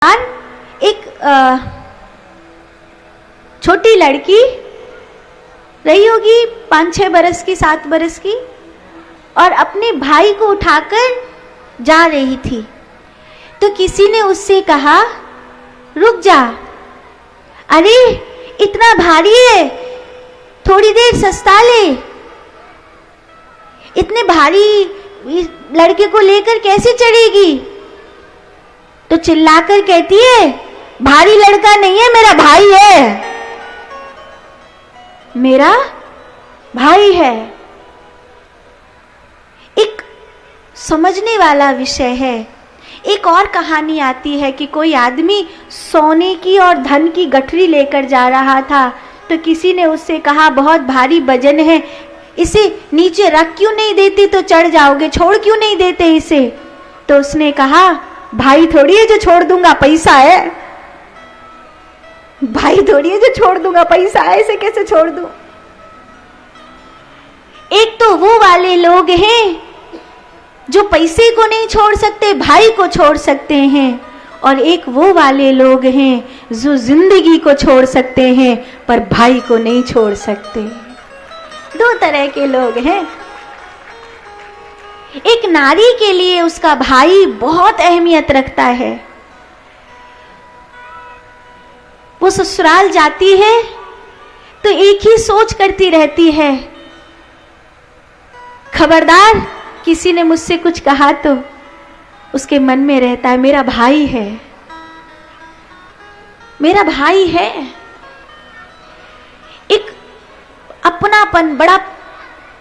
एक छोटी लड़की रही होगी 5-6 बरस की, 7 बरस की, और अपने भाई को उठाकर जा रही थी। तो किसी ने उससे कहा, रुक जा, अरे इतना भारी है, थोड़ी देर सस्ता ले, इतने भारी लड़के को लेकर कैसे चढ़ेगी? तो चिल्लाकर कहती है, भारी लड़का नहीं है, मेरा भाई है, मेरा भाई है। एक समझने वाला विषय है। एक और कहानी आती है कि कोई आदमी सोने की और धन की गठरी लेकर जा रहा था। तो किसी ने उससे कहा, बहुत भारी वजन है, इसे नीचे रख क्यों नहीं देती, तो चढ़ जाओगे, छोड़ क्यों नहीं देते इसे? तो उसने कहा, भाई थोड़ी है जो छोड़ दूंगा, पैसा है, भाई थोड़ी है जो छोड़ दूंगा, पैसा है, इसे कैसे छोड़ दूं? एक तो वो वाले लोग हैं जो पैसे को नहीं छोड़ सकते, भाई को छोड़ सकते हैं, और एक वो वाले लोग हैं जो जिंदगी को छोड़ सकते हैं पर भाई को नहीं छोड़ सकते। दो तरह के लोग हैं। एक नारी के लिए उसका भाई बहुत अहमियत रखता है। वो ससुराल जाती है तो एक ही सोच करती रहती है, खबरदार किसी ने मुझसे कुछ कहा तो उसके मन में रहता है, मेरा भाई है, मेरा भाई है। एक अपनापन बड़ा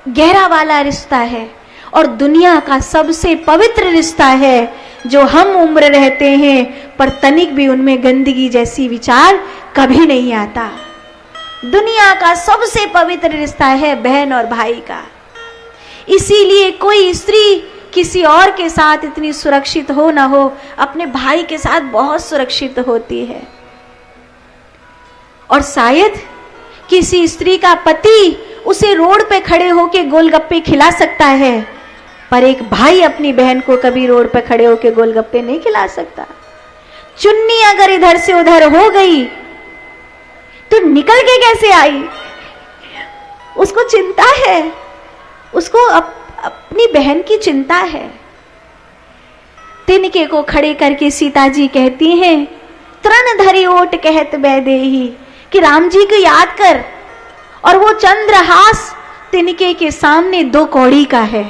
गहरा वाला रिश्ता है, और दुनिया का सबसे पवित्र रिश्ता है जो हम उम्र रहते हैं पर तनिक भी उनमें गंदगी जैसी विचार कभी नहीं आता। दुनिया का सबसे पवित्र रिश्ता है बहन और भाई का। इसीलिए कोई स्त्री किसी और के साथ इतनी सुरक्षित हो ना हो, अपने भाई के साथ बहुत सुरक्षित होती है। और शायद किसी स्त्री का पति उसे रोड पे खड़े होके गोलगप्पे खिला सकता है, पर एक भाई अपनी बहन को कभी रोड पे खड़े होके गोलगप्पे नहीं खिला सकता। चुन्नी अगर इधर से उधर हो गई तो निकल के कैसे आई? उसको चिंता है, उसको अपनी बहन की चिंता है। तिनके को खड़े करके सीता जी कहती हैं, तृण धरी ओट कहत बैदेही, कि राम जी को याद कर। और वो चंद्रहास तिनके के सामने 2 कौड़ी का है।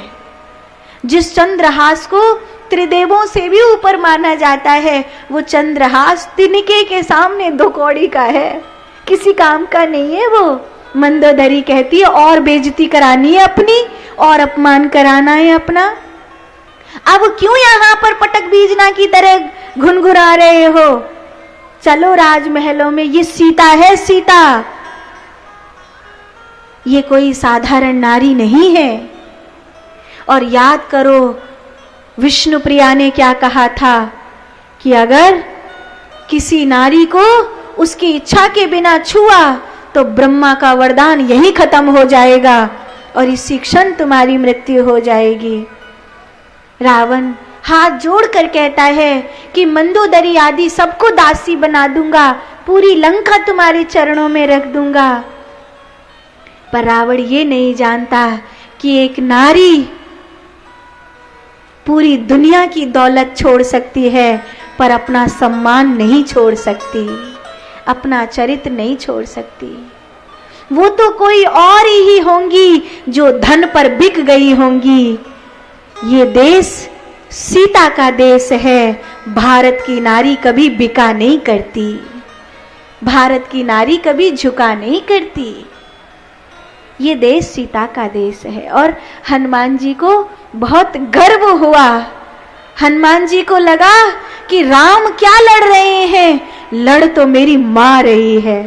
जिस चंद्रहास को त्रिदेवों से भी ऊपर माना जाता है, वो चंद्रहास तिनके के सामने 2 कौड़ी का है, किसी काम का नहीं है वो। मंदोदरी कहती है, और बेइज्जती करानी है अपनी, और अपमान कराना है अपना। अब क्यों यहाँ पर पटक बीजना की तरह घुनघुना रहे हो? चलो राजमहलों में, ये सीता है, सीता, ये कोई साधारण नारी नहीं है। और याद करो विष्णुप्रिया ने क्या कहा था कि अगर किसी नारी को उसकी इच्छा के बिना छुआ तो ब्रह्मा का वरदान यही खत्म हो जाएगा और इसी क्षण तुम्हारी मृत्यु हो जाएगी। रावण हाथ जोड़कर कहता है कि मंदोदरी आदि सबको दासी बना दूंगा, पूरी लंका तुम्हारे चरणों में रख दूंगा। पर रावण ये नहीं जानता कि एक नारी पूरी दुनिया की दौलत छोड़ सकती है पर अपना सम्मान नहीं छोड़ सकती, अपना चरित्र नहीं छोड़ सकती। वो तो कोई और ही होंगी जो धन पर बिक गई होंगी। ये देश सीता का देश है। भारत की नारी कभी बिका नहीं करती, भारत की नारी कभी झुका नहीं करती। ये देश सीता का देश है। और हनुमान जी को बहुत गर्व हुआ। हनुमान जी को लगा कि राम क्या लड़ रहे हैं, लड़ तो मेरी माँ रही है,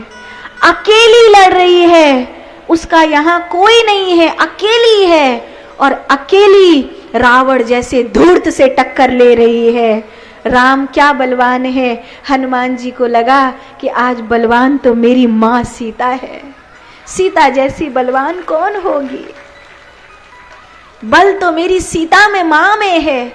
अकेली लड़ रही है, उसका यहाँ कोई नहीं है, अकेली है, और अकेली रावण जैसे धूर्त से टक्कर ले रही है। राम क्या बलवान है। हनुमान जी को लगा कि आज बलवान तो मेरी माँ सीता है, सीता जैसी बलवान कौन होगी, बल तो मेरी सीता में, माँ में है।